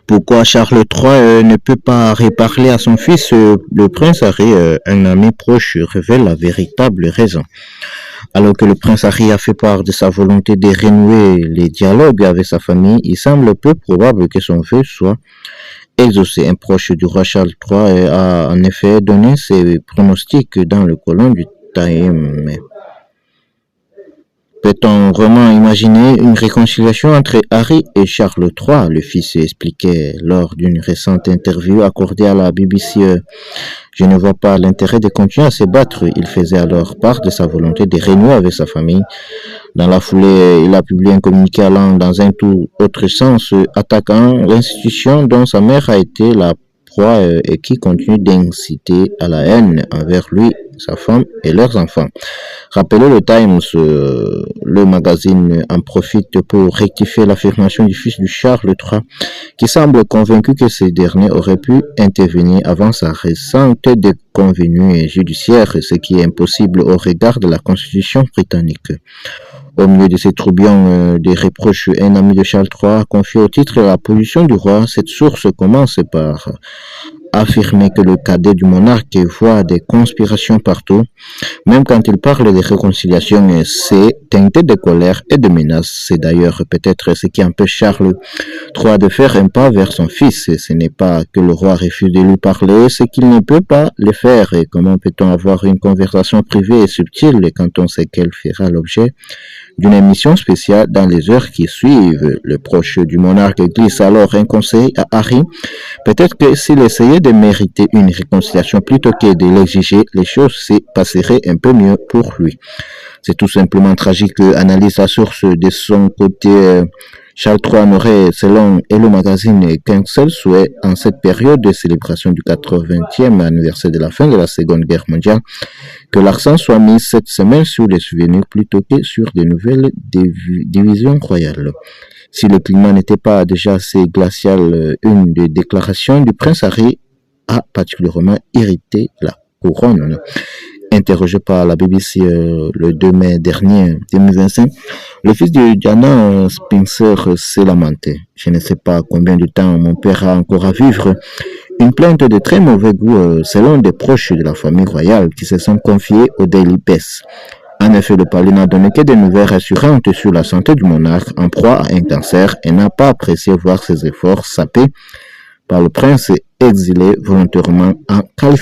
Pourquoi Charles III ne peut pas reparler à son fils, le prince Harry, un ami proche, révèle la véritable raison. Alors que le prince Harry a fait part de sa volonté de renouer les dialogues avec sa famille, il semble peu probable que son vœu soit exaucé. Un proche du roi Charles III a en effet donné ses pronostics dans le colon du Time. Peut-on vraiment imaginer une réconciliation entre Harry et Charles III? Le fils expliquait lors d'une récente interview accordée à la BBC. Je ne vois pas l'intérêt de continuer à se battre. Il faisait alors part de sa volonté de renouer avec sa famille. Dans la foulée, il a publié un communiqué allant dans un tout autre sens, attaquant l'institution dont sa mère a été la proie et qui continue d'inciter à la haine envers lui, sa femme et leurs enfants. Rappelez le Times, le magazine en profite pour rectifier l'affirmation du fils du Charles III, qui semble convaincu que ce dernier aurait pu intervenir avant sa récente déconvenue judiciaire, ce qui est impossible au regard de la Constitution britannique. Au milieu de ces troublions des reproches, un ami de Charles III a confié au titre la position du roi. Cette source commence par affirmer que le cadet du monarque voit des conspirations partout. Même quand il parle de réconciliation, c'est teinté de colère et de menaces. C'est d'ailleurs peut-être ce qui empêche Charles III de faire un pas vers son fils. Ce n'est pas que le roi refuse de lui parler, c'est qu'il ne peut pas le faire. Et comment peut-on avoir une conversation privée et subtile quand on sait qu'elle fera l'objet d'une émission spéciale dans les heures qui suivent? Le proche du monarque glisse alors un conseil à Harry. Peut-être que s'il essayait de mériter une réconciliation plutôt que de l'exiger, les choses se passeraient un peu mieux pour lui. C'est tout simplement tragique, analyse la source. De son côté. Charles III n'aurait, selon Hello Magazine, qu'un seul souhait en cette période de célébration du 80e anniversaire de la fin de la Seconde Guerre mondiale, que l'accent soit mis cette semaine sur les souvenirs plutôt que sur de nouvelles divisions royales. Si le climat n'était pas déjà assez glacial, une des déclarations du prince Harry a particulièrement irrité la couronne. Interrogé par la BBC le 2 mai dernier 2025, le fils de Diana, Spencer, s'est lamenté. Je ne sais pas combien de temps mon père a encore à vivre. Une plainte de très mauvais goût selon des proches de la famille royale qui se sont confiés au Daily Press. En effet, le palais n'a donné que des nouvelles rassurantes sur la santé du monarque en proie à un cancer et n'a pas apprécié voir ses efforts sapés par le prince exilé volontairement en Californie.